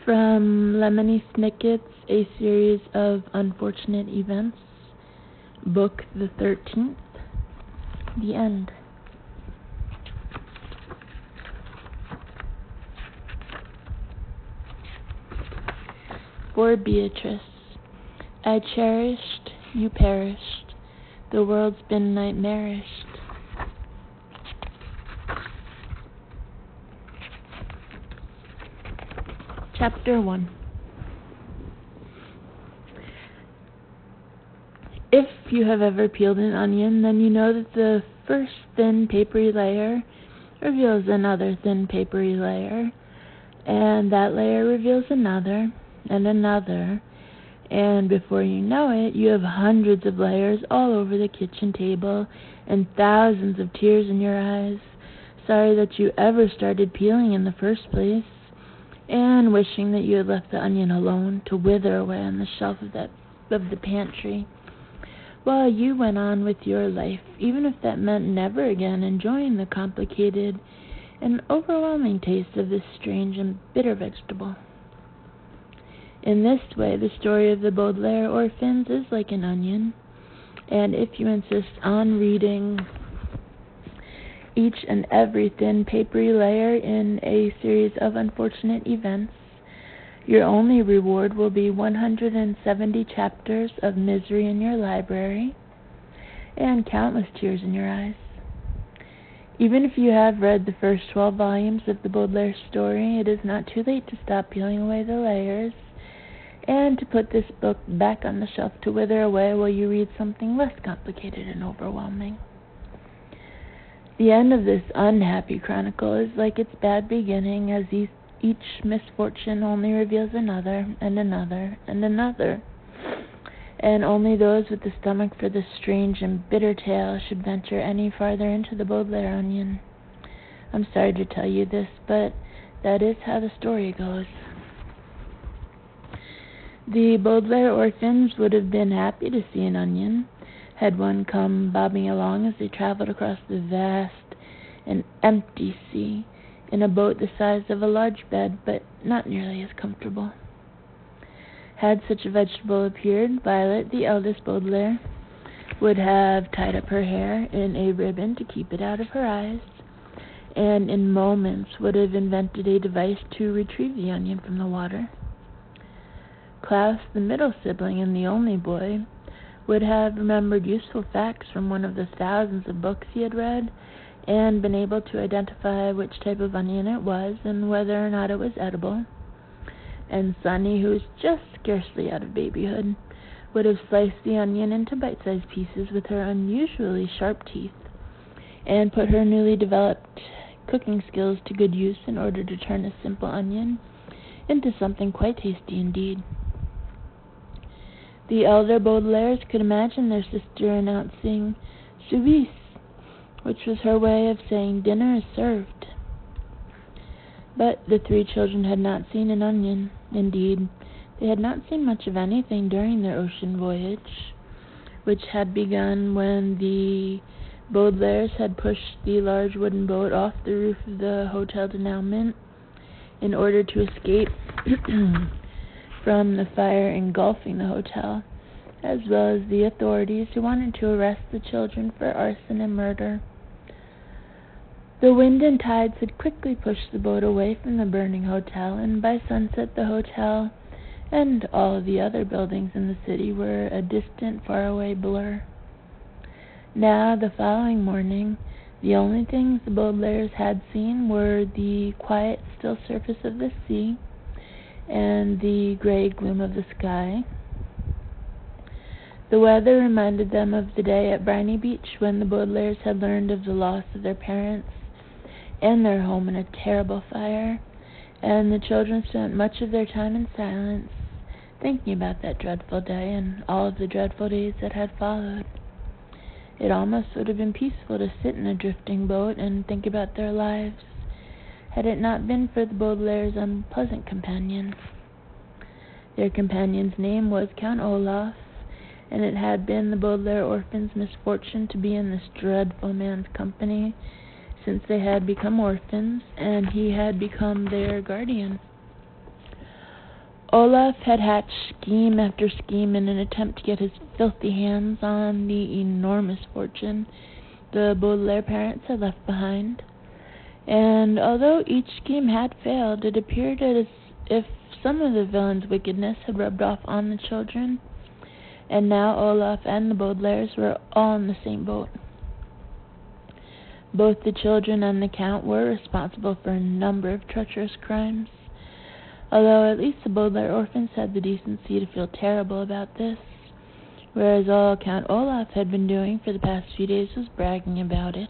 From Lemony Snicket's A Series of Unfortunate Events, Book the 13th, The End. For Beatrice, I cherished, you perished, the world's been nightmarish. Chapter 1. If you have ever peeled an onion, then you know that the first thin papery layer reveals another thin papery layer, and that layer reveals another, and another, and before you know it, you have hundreds of layers all over the kitchen table, and thousands of tears in your eyes, sorry that you ever started peeling in the first place, and wishing that you had left the onion alone to wither away on the shelf of the pantry, while you went on with your life, even if that meant never again enjoying the complicated and overwhelming taste of this strange and bitter vegetable. In this way, the story of the Baudelaire orphans is like an onion, and if you insist on reading each and every thin papery layer in A Series of Unfortunate Events, your only reward will be 170 chapters of misery in your library and countless tears in your eyes. Even if you have read the first 12 volumes of the Baudelaire story, it is not too late to stop peeling away the layers and to put this book back on the shelf to wither away while you read something less complicated and overwhelming. The end of this unhappy chronicle is like its bad beginning, as each misfortune only reveals another, and another, and another. And only those with the stomach for this strange and bitter tale should venture any farther into the Baudelaire onion. I'm sorry to tell you this, but that is how the story goes. The Baudelaire orphans would have been happy to see an onion, had one come bobbing along as they traveled across the vast and empty sea in a boat the size of a large bed, but not nearly as comfortable. Had such a vegetable appeared, Violet, the eldest Baudelaire, would have tied up her hair in a ribbon to keep it out of her eyes, and in moments would have invented a device to retrieve the onion from the water. Klaus, the middle sibling and the only boy, would have remembered useful facts from one of the thousands of books he had read, and been able to identify which type of onion it was and whether or not it was edible. And Sunny, who was just scarcely out of babyhood, would have sliced the onion into bite-sized pieces with her unusually sharp teeth, and put her newly developed cooking skills to good use in order to turn a simple onion into something quite tasty indeed. The elder Baudelaires could imagine their sister announcing "Service," which was her way of saying dinner is served. But the three children had not seen an onion. Indeed, they had not seen much of anything during their ocean voyage, which had begun when the Baudelaires had pushed the large wooden boat off the roof of the Hotel de Noumont in order to escape from the fire engulfing the hotel, as well as the authorities who wanted to arrest the children for arson and murder. The wind and tides had quickly pushed the boat away from the burning hotel, and by sunset the hotel and all of the other buildings in the city were a distant, faraway blur. Now, the following morning, the only things the Baudelaires had seen were the quiet, still surface of the sea and the gray gloom of the sky. The weather reminded them of the day at Briny Beach when the Baudelaires had learned of the loss of their parents and their home in a terrible fire, and the children spent much of their time in silence, thinking about that dreadful day and all of the dreadful days that had followed. It almost would have been peaceful to sit in a drifting boat and think about their lives, had it not been for the Baudelaire's unpleasant companion. Their companion's name was Count Olaf, and it had been the Baudelaire orphans' misfortune to be in this dreadful man's company since they had become orphans, and he had become their guardian. Olaf had hatched scheme after scheme in an attempt to get his filthy hands on the enormous fortune the Baudelaire parents had left behind. And although each scheme had failed, it appeared as if some of the villain's wickedness had rubbed off on the children, and now Olaf and the Baudelaires were all in the same boat. Both the children and the Count were responsible for a number of treacherous crimes, although at least the Baudelaire orphans had the decency to feel terrible about this, whereas all Count Olaf had been doing for the past few days was bragging about it.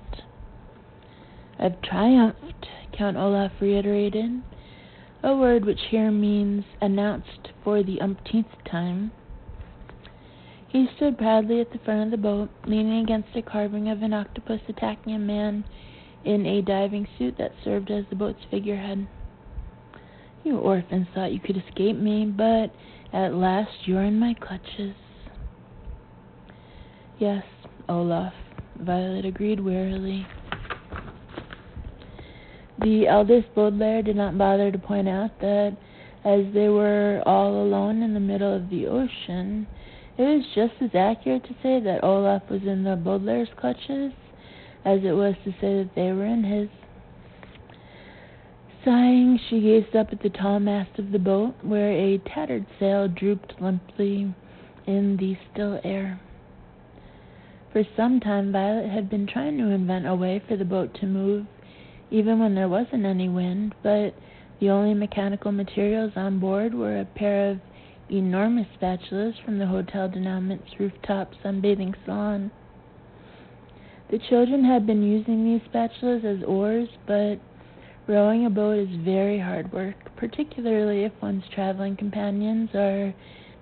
"I've triumphed," Count Olaf reiterated, a word which here means announced for the umpteenth time. He stood proudly at the front of the boat, leaning against a carving of an octopus attacking a man in a diving suit that served as the boat's figurehead. "You orphans thought you could escape me, but at last you're in my clutches." "Yes, Olaf," Violet agreed wearily. The eldest Baudelaire did not bother to point out that as they were all alone in the middle of the ocean, it was just as accurate to say that Olaf was in the Baudelaire's clutches as it was to say that they were in his. Sighing, she gazed up at the tall mast of the boat, where a tattered sail drooped limply in the still air. For some time, Violet had been trying to invent a way for the boat to move, even when there wasn't any wind, but the only mechanical materials on board were a pair of enormous spatulas from the Hotel Denouement's rooftop sunbathing salon. The children had been using these spatulas as oars, but rowing a boat is very hard work, particularly if one's traveling companions are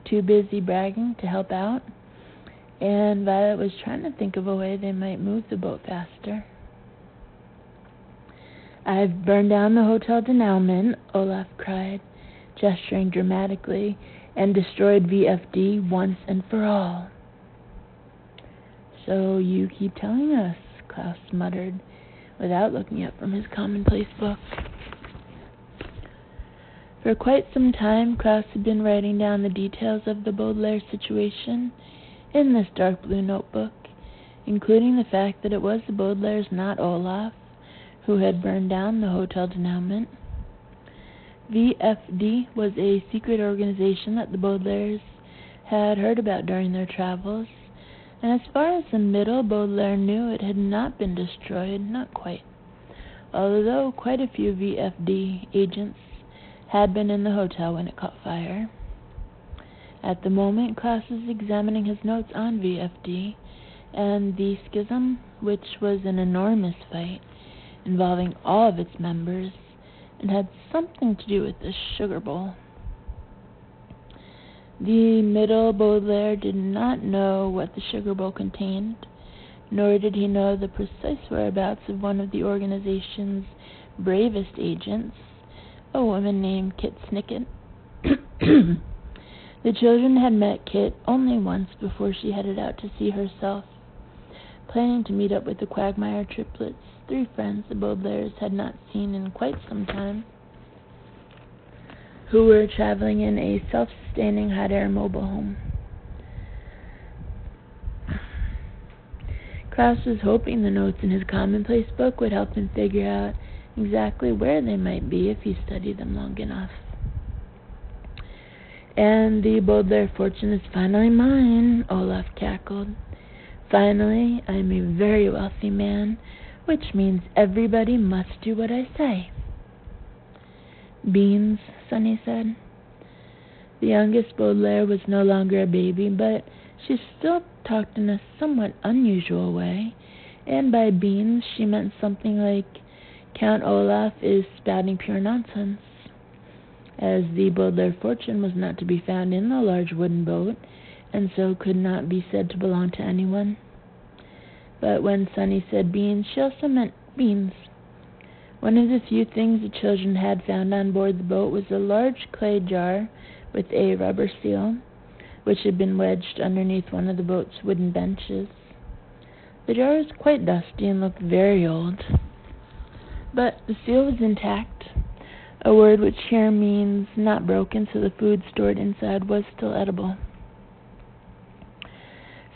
too busy bragging to help out, and Violet was trying to think of a way they might move the boat faster. "I've burned down the Hotel Denouement," Olaf cried, gesturing dramatically, "and destroyed VFD once and for all." "So you keep telling us," Klaus muttered, without looking up from his commonplace book. For quite some time, Klaus had been writing down the details of the Baudelaire situation in this dark blue notebook, including the fact that it was the Baudelaires, not Olaf, who had burned down the Hotel Denouement. VFD was a secret organization that the Baudelaires had heard about during their travels, and as far as the middle Baudelaire knew, it had not been destroyed, not quite, although quite a few VFD agents had been in the hotel when it caught fire. At the moment, Klaus was examining his notes on VFD and the schism, which was an enormous fight involving all of its members and had something to do with the sugar bowl. The middle Baudelaire did not know what the sugar bowl contained, nor did he know the precise whereabouts of one of the organization's bravest agents, a woman named Kit Snicket. The children had met Kit only once before she headed out to see herself, planning to meet up with the Quagmire triplets, 3 friends the Baudelaires had not seen in quite some time, who were traveling in a self-sustaining hot-air mobile home. Klaus was hoping the notes in his commonplace book would help him figure out exactly where they might be if he studied them long enough. "And the Baudelaire fortune is finally mine," Olaf cackled. "Finally, I am a very wealthy man, which means everybody must do what I say." "Beans," Sunny said. The youngest Baudelaire was no longer a baby, but she still talked in a somewhat unusual way, and by beans she meant something like, "Count Olaf is spouting pure nonsense," as the Baudelaire fortune was not to be found in the large wooden boat, and so could not be said to belong to anyone. But when Sunny said beans, she also meant beans. One of the few things the children had found on board the boat was a large clay jar with a rubber seal, which had been wedged underneath one of the boat's wooden benches. The jar was quite dusty and looked very old, but the seal was intact. a word which here means not broken, so the food stored inside was still edible.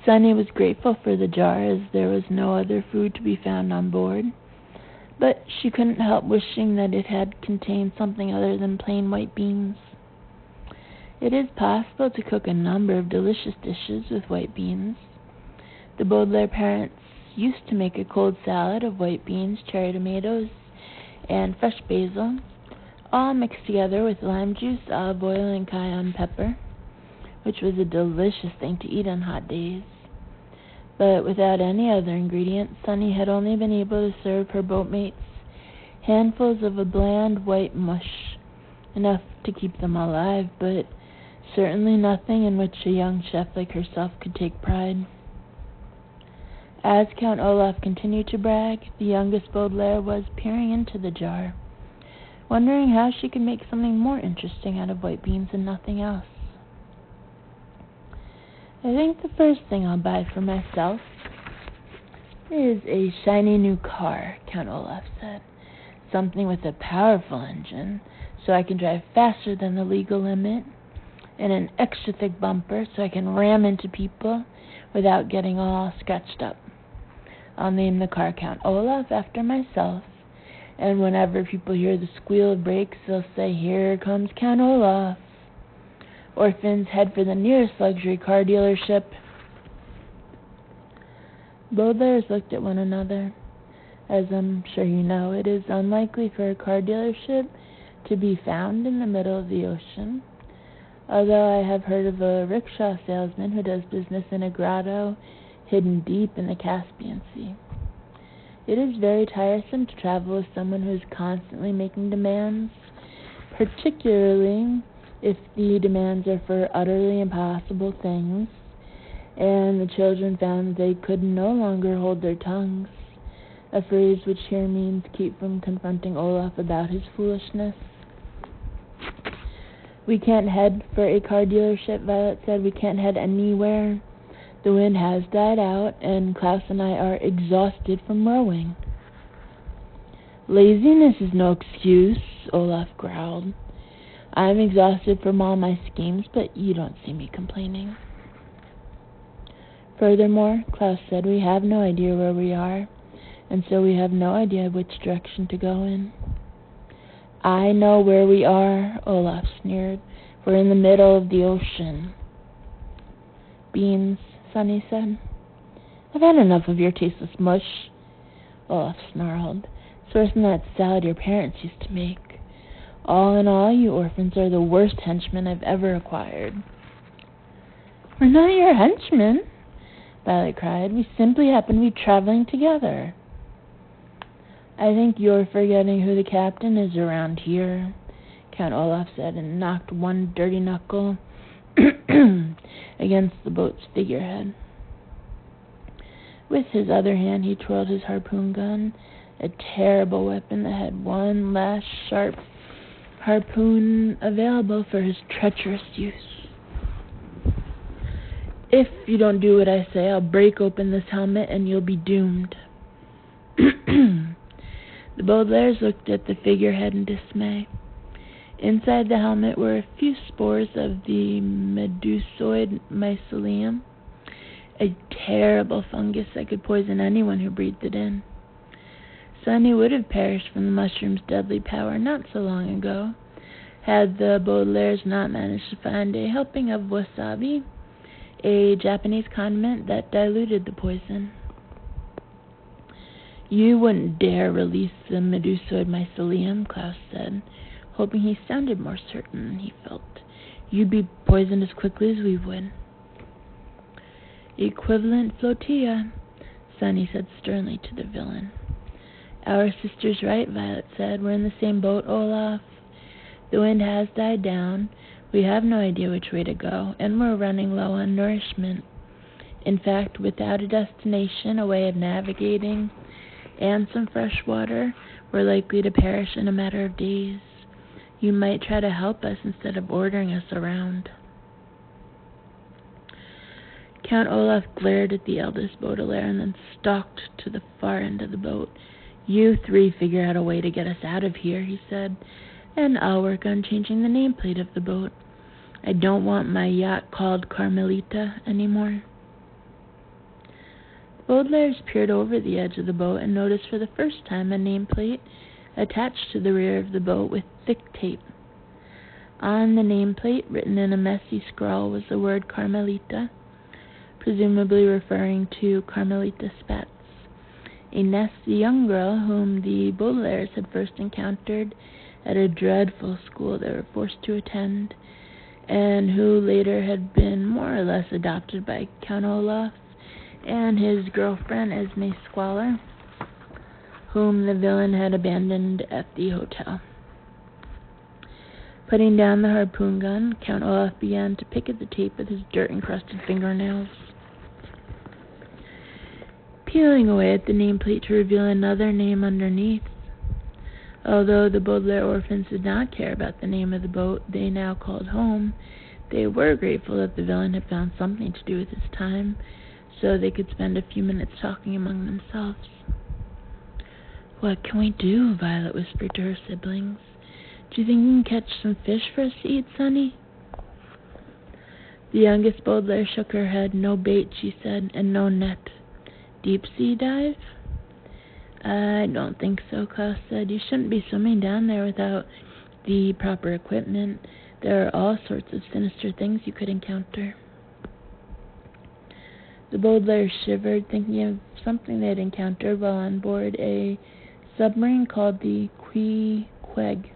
Sunny was grateful for the jar, as there was no other food to be found on board, but she couldn't help wishing that it had contained something other than plain white beans. It is possible to cook a number of delicious dishes with white beans. The Baudelaire parents used to make a cold salad of white beans, cherry tomatoes, and fresh basil, all mixed together with lime juice, olive oil, and cayenne pepper, which was a delicious thing to eat on hot days. But without any other ingredients, Sunny had only been able to serve her boatmates handfuls of a bland white mush, enough to keep them alive, but certainly nothing in which a young chef like herself could take pride. As Count Olaf continued to brag, the youngest Baudelaire was peering into the jar, wondering how she could make something more interesting out of white beans and nothing else. I think the first thing I'll buy for myself is a shiny new car, Count Olaf said. Something with a powerful engine, so I can drive faster than the legal limit, and an extra thick bumper so I can ram into people without getting all scratched up. I'll name the car Count Olaf after myself, and whenever people hear the squeal of brakes, they'll say, "Here comes Count Olaf." Orphans head for the nearest luxury car dealership. Baudelaires looked at one another. As I'm sure you know, it is unlikely for a car dealership to be found in the middle of the ocean, although I have heard of a rickshaw salesman who does business in a grotto hidden deep in the Caspian Sea. It is very tiresome to travel with someone who is constantly making demands, particularly if the demands are for utterly impossible things, and the children found that they could no longer hold their tongues, a phrase which here means keep from confronting Olaf about his foolishness. "We can't head for a car dealership," Violet said. "We can't head anywhere. The wind has died out, and Klaus and I are exhausted from rowing." "Laziness is no excuse," Olaf growled. "I'm exhausted from all my schemes, but you don't see me complaining." "Furthermore," Klaus said, "we have no idea where we are, and so we have no idea which direction to go in." "I know where we are," Olaf sneered. "We're in the middle of the ocean." "Beans," Sunny said. "I've had enough of your tasteless mush," Olaf snarled. "It's worse than that salad your parents used to make. All in all, you orphans are the worst henchmen I've ever acquired." "We're not your henchmen," Violet cried. "We simply happen to be traveling together." "I think you're forgetting who the captain is around here," Count Olaf said, and knocked one dirty knuckle against the boat's figurehead. With his other hand he twirled his harpoon gun, a terrible weapon that had one last sharp harpoon available for his treacherous use. "If you don't do what I say, I'll break open this helmet and you'll be doomed." The Baudelaires looked at the figurehead in dismay. Inside the helmet were a few spores of the Medusoid mycelium, a terrible fungus that could poison anyone who breathed it in. Sunny would have perished from the mushroom's deadly power not so long ago, had the Baudelaires not managed to find a helping of wasabi, a Japanese condiment that diluted the poison. "You wouldn't dare release the Medusoid mycelium," Klaus said, hoping he sounded more certain than he felt. "You'd be poisoned as quickly as we would." "Equivalent flotilla," Sunny said sternly to the villain. "Our sister's right," Violet said. "We're in the same boat, Olaf. The wind has died down. We have no idea which way to go, and we're running low on nourishment. In fact, without a destination, a way of navigating, and some fresh water, we're likely to perish in a matter of days. You might try to help us instead of ordering us around." Count Olaf glared at the eldest Baudelaire and then stalked to the far end of the boat. "You three figure out a way to get us out of here," he said. and I'll work on changing the nameplate of the boat. I don't want my yacht called Carmelita anymore." Baudelaire peered over the edge of the boat and noticed for the first time a nameplate attached to the rear of the boat with thick tape. On the nameplate, written in a messy scrawl, was the word Carmelita, presumably referring to Carmelita Spatz, a nasty young girl whom the Baudelaires had first encountered at a dreadful school they were forced to attend, and who later had been more or less adopted by Count Olaf and his girlfriend Esme Squalor, whom the villain had abandoned at the hotel. Putting down the harpoon gun, Count Olaf began to pick at the tape with his dirt-encrusted fingernails, peeling away at the nameplate to reveal another name underneath. Although the Baudelaire orphans did not care about the name of the boat they now called home, they were grateful that the villain had found something to do with his time, so they could spend a few minutes talking among themselves. "What can we do?" Violet whispered to her siblings. "Do you think you can catch some fish for us to eat, Sonny?" The youngest Baudelaire shook her head. "No bait," she said, "and no net." "Deep sea dive?" "I don't think so," Klaus said. "You shouldn't be swimming down there without the proper equipment. There are all sorts of sinister things you could encounter." The Baudelaires shivered, thinking of something they had encountered while on board a submarine called the Queequeg.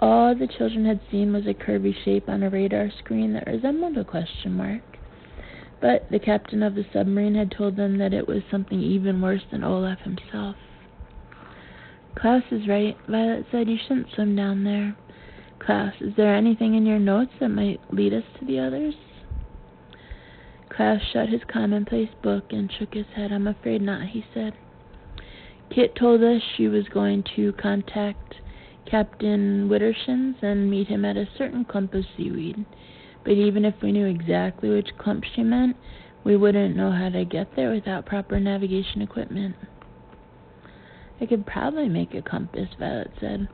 All the children had seen was a curvy shape on a radar screen that resembled a question mark. But the captain of the submarine had told them that it was something even worse than Olaf himself. "Klaus is right," Violet said. "You shouldn't swim down there. Klaus, is there anything in your notes that might lead us to the others?" Klaus shut his commonplace book and shook his head. "I'm afraid not," he said. "Kit told us she was going to contact Captain Wittershins and meet him at a certain clump of seaweed. But even if we knew exactly which clump she meant, we wouldn't know how to get there without proper navigation equipment." "I could probably make a compass," Violet said.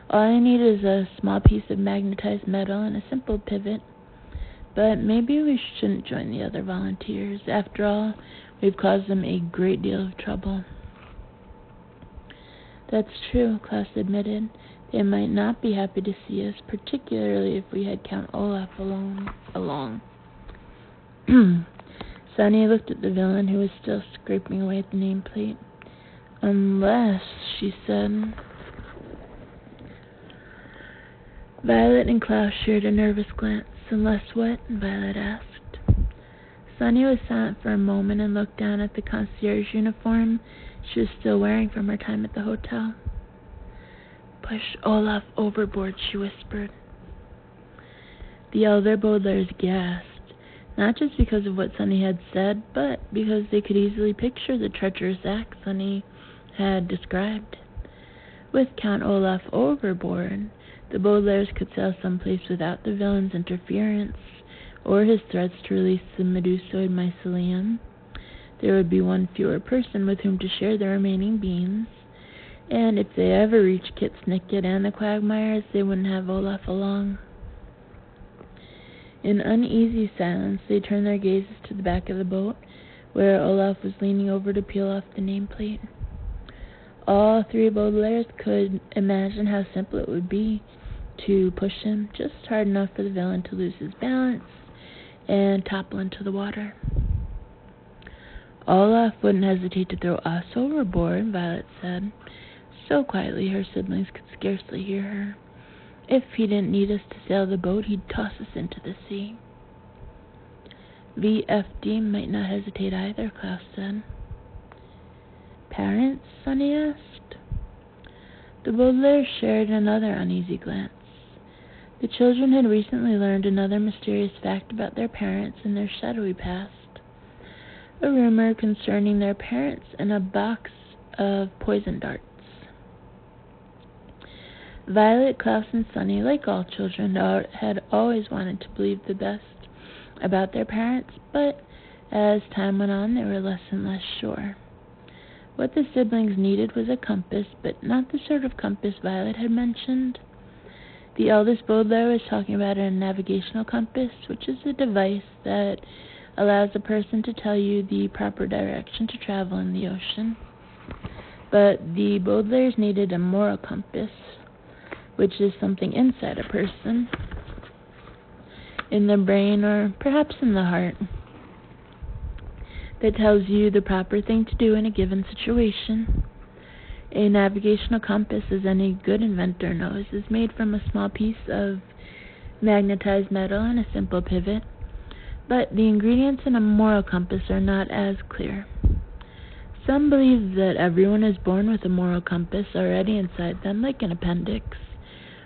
"All I need is a small piece of magnetized metal and a simple pivot. But maybe we shouldn't join the other volunteers. After all, we've caused them a great deal of trouble." "That's true," Klaus admitted. "They might not be happy to see us, particularly if we had Count Olaf along." Sonny looked at the villain, who was still scraping away at the nameplate. "Unless," she said. Violet and Klaus shared a nervous glance. "Unless what?" Violet asked. Sonny was silent for a moment and looked down at the concierge uniform she was still wearing from her time at the hotel. "Push Olaf overboard," she whispered. The elder Baudelaires gasped, not just because of what Sonny had said, but because they could easily picture the treacherous act Sonny had described. With Count Olaf overboard, the Baudelaires could sail someplace without the villain's interference, or his threats to release the Medusoid mycelium. There would be one fewer person with whom to share the remaining beans, and if they ever reached Kit Snicket and the Quagmires, they wouldn't have Olaf along. In uneasy silence, they turned their gazes to the back of the boat, where Olaf was leaning over to peel off the nameplate. All three Baudelaires could imagine how simple it would be to push him just hard enough for the villain to lose his balance and topple into the water. "Olaf wouldn't hesitate to throw us overboard," Violet said, so quietly her siblings could scarcely hear her. "If he didn't need us to sail the boat, he'd toss us into the sea." "VFD might not hesitate either," Klaus said. "Parents?" Sonny asked. The Baudelaires shared another uneasy glance. The children had recently learned another mysterious fact about their parents in their shadowy past. A rumor concerning their parents and a box of poison darts. Violet, Klaus, and Sonny, like all children, had always wanted to believe the best about their parents, but as time went on, they were less and less sure. What the siblings needed was a compass, but not the sort of compass Violet had mentioned. The eldest Baudelaire was talking about a navigational compass, which is a device that allows a person to tell you the proper direction to travel in the ocean. But the Baudelaires needed a moral compass, which is something inside a person, in the brain or perhaps in the heart, that tells you the proper thing to do in a given situation. A navigational compass, as any good inventor knows, is made from a small piece of magnetized metal and a simple pivot, but the ingredients in a moral compass are not as clear. Some believe that everyone is born with a moral compass already inside them, like an appendix,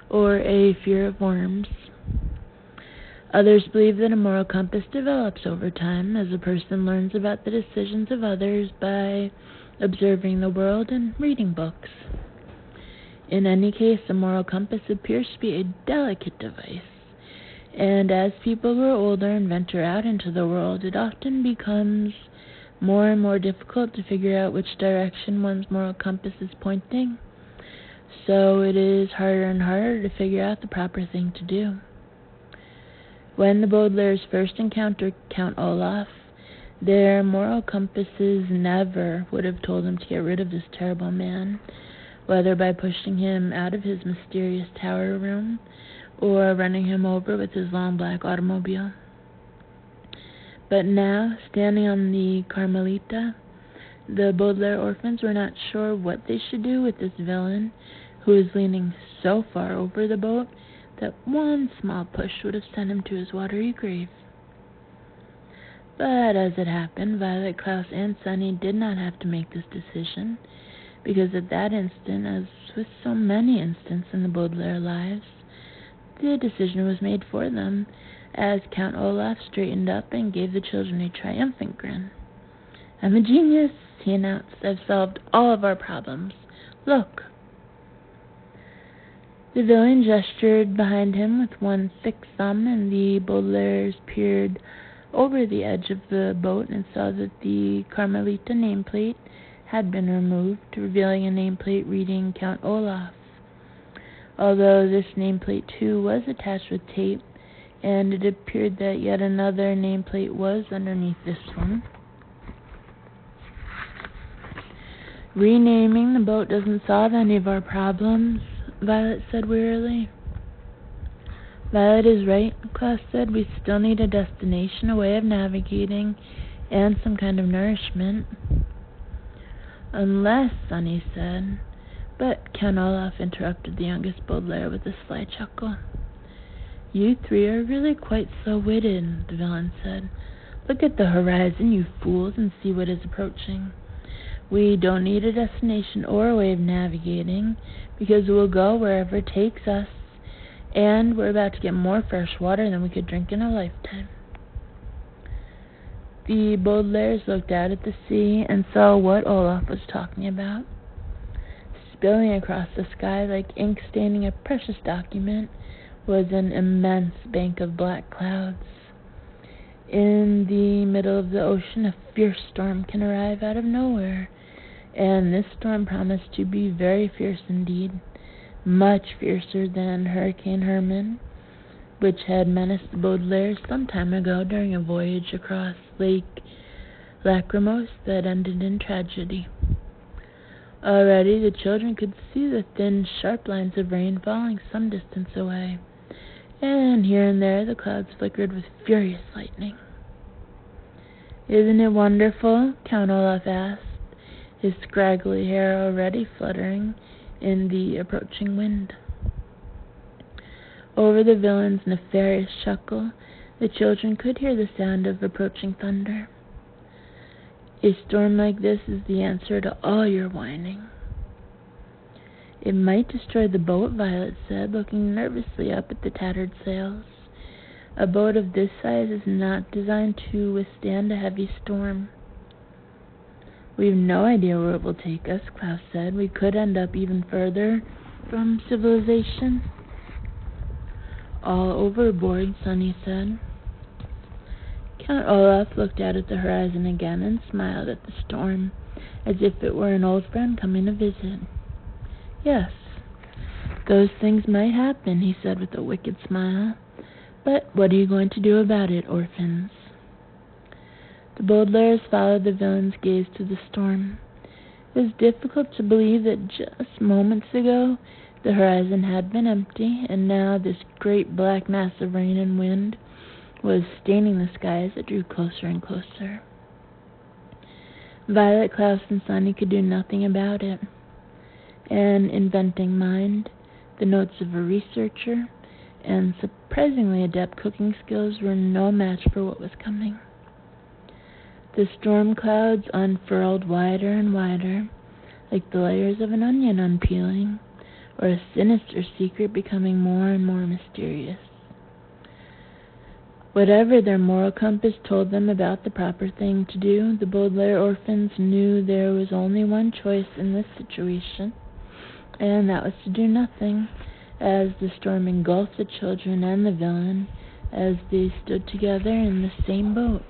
or a fear of worms. Others believe that a moral compass develops over time as a person learns about the decisions of others by observing the world and reading books. In any case, a moral compass appears to be a delicate device, and as people grow older and venture out into the world, it often becomes more and more difficult to figure out which direction one's moral compass is pointing. So it is harder and harder to figure out the proper thing to do. When the Baudelaires first encountered Count Olaf, their moral compasses never would have told them to get rid of this terrible man, whether by pushing him out of his mysterious tower room or running him over with his long black automobile. But now, standing on the Carmelita, the Baudelaire orphans were not sure what they should do with this villain who was leaning so far over the boat that one small push would have sent him to his watery grave. But as it happened, Violet, Klaus, and Sunny did not have to make this decision, because at that instant, as with so many instants in the Baudelaire lives, the decision was made for them, as Count Olaf straightened up and gave the children a triumphant grin. "I'm a genius," he announced. "I've solved all of our problems. Look." The villain gestured behind him with one thick thumb, and the Baudelaires peered over the edge of the boat and saw that the Carmelita nameplate had been removed, revealing a nameplate reading Count Olaf. Although this nameplate too was attached with tape, and it appeared that yet another nameplate was underneath this one. "Renaming the boat doesn't solve any of our problems," Violet said wearily. "Violet is right," Klaus said. "We still need a destination, a way of navigating, and some kind of nourishment." "Unless," Sunny said. But Count Olaf interrupted the youngest Baudelaire with a sly chuckle. "You three are really quite slow-witted," the villain said. "Look at the horizon, you fools, and see what is approaching. We don't need a destination or a way of navigating, because we'll go wherever it takes us, and we're about to get more fresh water than we could drink in a lifetime." The Baudelaires looked out at the sea and saw what Olaf was talking about. Spilling across the sky like ink staining a precious document was an immense bank of black clouds. In the middle of the ocean, a fierce storm can arrive out of nowhere, and this storm promised to be very fierce indeed, much fiercer than Hurricane Herman, which had menaced the Baudelaires some time ago during a voyage across Lake Lachrymose that ended in tragedy. Already the children could see the thin, sharp lines of rain falling some distance away, and here and there the clouds flickered with furious lightning. "Isn't it wonderful?" Count Olaf asked, his scraggly hair already fluttering in the approaching wind. Over the villain's nefarious chuckle, the children could hear the sound of approaching thunder. "A storm like this is the answer to all your whining." "It might destroy the boat," Violet said, looking nervously up at the tattered sails. "A boat of this size is not designed to withstand a heavy storm." "We've no idea where it will take us," Klaus said. "We could end up even further from civilization." "All overboard," Sunny said. Count Olaf looked out at the horizon again and smiled at the storm, as if it were an old friend coming to visit. "Yes, those things might happen," he said with a wicked smile. "But what are you going to do about it, orphans?" The Baudelaires followed the villain's gaze to the storm. It was difficult to believe that just moments ago the horizon had been empty, and now this great black mass of rain and wind was staining the sky as it drew closer and closer. Violet, Klaus, and Sonny could do nothing about it. An inventing mind, the notes of a researcher, and surprisingly adept cooking skills were no match for what was coming. The storm clouds unfurled wider and wider, like the layers of an onion unpeeling, or a sinister secret becoming more and more mysterious. Whatever their moral compass told them about the proper thing to do, the Baudelaire orphans knew there was only one choice in this situation, and that was to do nothing, as the storm engulfed the children and the villain as they stood together in the same boat.